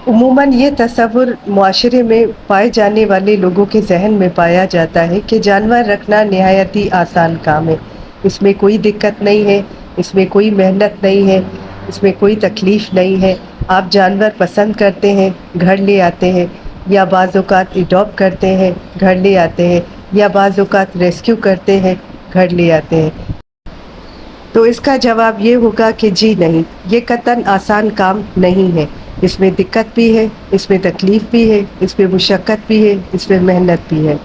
عموماً یہ تصور معاشرے میں پائے جانے والے لوگوں کے ذہن میں پایا جاتا ہے کہ جانور رکھنا نہایت ہی آسان کام ہے، اس میں کوئی دقت نہیں ہے، اس میں کوئی محنت نہیں ہے، اس میں کوئی تکلیف نہیں ہے۔ آپ جانور پسند کرتے ہیں، گھر لے آتے ہیں، یا بعض اوقات اڈاپٹ کرتے ہیں، گھر لے آتے ہیں، یا بعض اوقات ریسکیو کرتے ہیں، گھر لے آتے ہیں۔ تو اس کا جواب یہ ہوگا کہ جی نہیں، یہ قطعاً آسان کام نہیں ہے، اس میں دقت بھی ہے، اس میں تکلیف بھی ہے، اس میں مشقت بھی ہے، اس میں محنت بھی ہے۔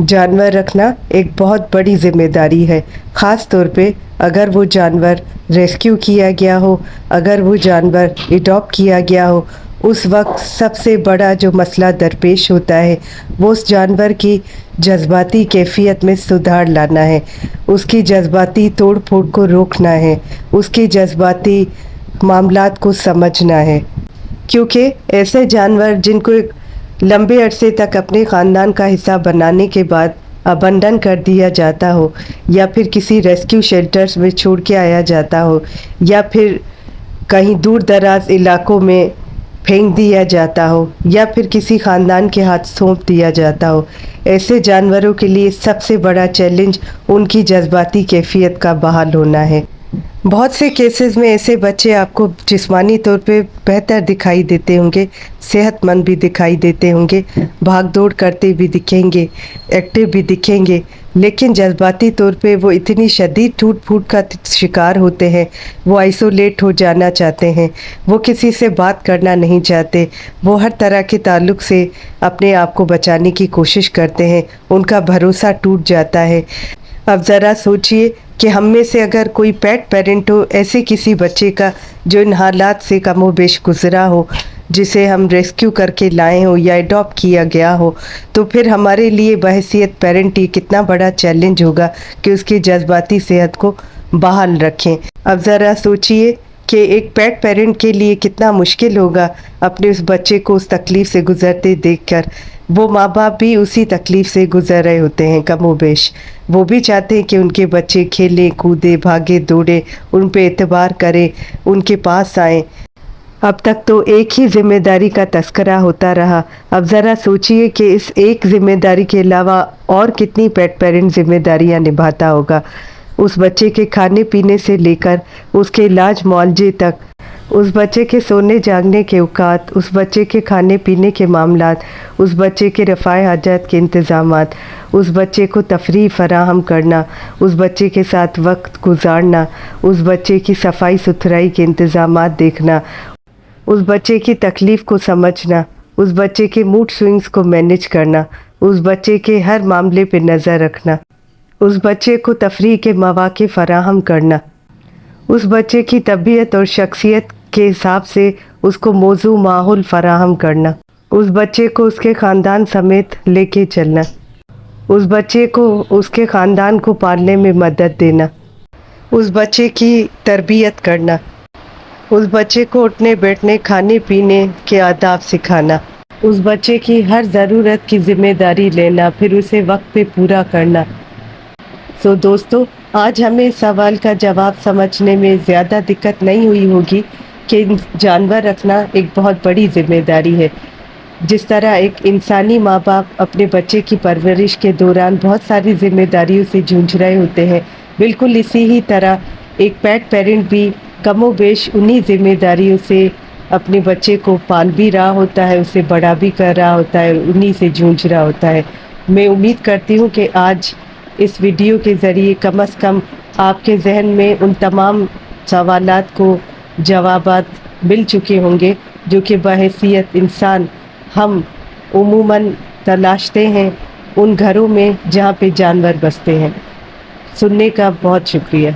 جانور رکھنا ایک بہت بڑی ذمہ داری ہے، خاص طور پہ اگر وہ جانور ریسکیو کیا گیا ہو، اگر وہ جانور اڈاپٹ کیا گیا ہو۔ اس وقت سب سے بڑا جو مسئلہ درپیش ہوتا ہے وہ اس جانور کی جذباتی کیفیت میں سدھار لانا ہے، اس کی جذباتی توڑ پھوڑ کو روکنا ہے، اس کی جذباتی معاملات کو سمجھنا ہے، کیونکہ ایسے جانور جن کو لمبے عرصے تک اپنے خاندان کا حصہ بنانے کے بعد ابنڈن کر دیا جاتا ہو، یا پھر کسی ریسکیو شیلٹرز میں چھوڑ کے آیا جاتا ہو، یا پھر کہیں دور دراز علاقوں میں پھینک دیا جاتا ہو، یا پھر کسی خاندان کے ہاتھ سونپ دیا جاتا ہو، ایسے جانوروں کے لیے سب سے بڑا چیلنج ان کی جذباتی کیفیت کا بحال ہونا ہے۔ بہت سے کیسز میں ایسے بچے آپ کو جسمانی طور پہ بہتر دکھائی دیتے ہوں گے، صحت مند بھی دکھائی دیتے ہوں گے، بھاگ دوڑ کرتے بھی دکھیں گے، ایکٹیو بھی دکھیں گے، لیکن جذباتی طور پہ وہ اتنی شدید ٹوٹ پھوٹ کا شکار ہوتے ہیں، وہ آئسولیٹ ہو جانا چاہتے ہیں، وہ کسی سے بات کرنا نہیں چاہتے، وہ ہر طرح کے تعلق سے اپنے آپ کو بچانے کی کوشش کرتے ہیں، ان کا بھروسہ ٹوٹ جاتا ہے۔ اب ذرا سوچئے کہ ہم میں سے اگر کوئی پیٹ پیرنٹ ہو ایسے کسی بچے کا جو ان حالات سے کم و بیش گزرا ہو، جسے ہم ریسکیو کر کے لائے ہوں یا اڈاپٹ کیا گیا ہو، تو پھر ہمارے لیے بحیثیت پیرنٹ یہ کتنا بڑا چیلنج ہوگا کہ اس کی جذباتی صحت کو بحال رکھیں۔ اب ذرا سوچئے کہ ایک پیٹ پیرنٹ کے لیے کتنا مشکل ہوگا اپنے اس بچے کو اس تکلیف سے گزرتے دیکھ کر۔ وہ ماں باپ بھی اسی تکلیف سے گزر رہے ہوتے ہیں کم و بیش، وہ بھی چاہتے ہیں کہ ان کے بچے کھیلیں کودیں بھاگے دوڑے، ان پہ اعتبار کریں، ان کے پاس آئیں۔ اب تک تو ایک ہی ذمہ داری کا تذکرہ ہوتا رہا، اب ذرا سوچئے کہ اس ایک ذمہ داری کے علاوہ اور کتنی پیٹ پیرنٹ ذمہ داریاں نبھاتا ہوگا۔ اس بچے کے کھانے پینے سے لے کر اس کے علاج معالجے تک، اس بچے کے سونے جاگنے کے اوقات، اس بچے کے کھانے پینے کے معاملات، اس بچے کے رفاع حاجات کے انتظامات، اس بچے کو تفریح فراہم کرنا، اس بچے کے ساتھ وقت گزارنا، اس بچے کی صفائی ستھرائی کے انتظامات دیکھنا، اس بچے کی تکلیف کو سمجھنا، اس بچے کے موڈ سوئنگز کو مینیج کرنا، اس بچے کے ہر معاملے پہ نظر رکھنا، اس بچے کو تفریح کے مواقع فراہم کرنا، اس بچے کی طبیعت اور شخصیت کے حساب سے اس کو موزوں ماحول فراہم کرنا، اس بچے کو اس کے خاندان سمیت لے کے چلنا، اس بچے کو اس کے خاندان کو پالنے میں مدد دینا، اس بچے کی تربیت کرنا، اس بچے کو اٹھنے بیٹھنے کھانے پینے کے آداب سکھانا، اس بچے کی ہر ضرورت کی ذمہ داری لینا، پھر اسے وقت پہ پورا کرنا۔ دوستو، آج ہمیں اس سوال کا جواب سمجھنے میں زیادہ دقت نہیں ہوئی ہوگی کہ جانور رکھنا ایک بہت بڑی ذمہ داری ہے۔ جس طرح ایک انسانی ماں باپ اپنے بچے کی پرورش کے دوران بہت ساری ذمہ داریوں سے جونجھ رہے ہوتے ہیں، بالکل اسی ہی طرح ایک پیٹ پیرنٹ بھی کم و بیش انہی ذمہ داریوں سے اپنے بچے کو پال بھی رہا ہوتا ہے، اسے بڑا بھی کر رہا ہوتا ہے، انہی سے جونجھ رہا ہوتا ہے۔ میں امید کرتی ہوں کہ آج اس ویڈیو کے ذریعے کم از کم آپ کے ذہن میں ان تمام سوالات کو جوابات مل چکے ہوں گے جو کہ بحیثیت انسان ہم عموماً تلاشتے ہیں ان گھروں میں جہاں پہ جانور بستے ہیں۔ سننے کا بہت شکریہ۔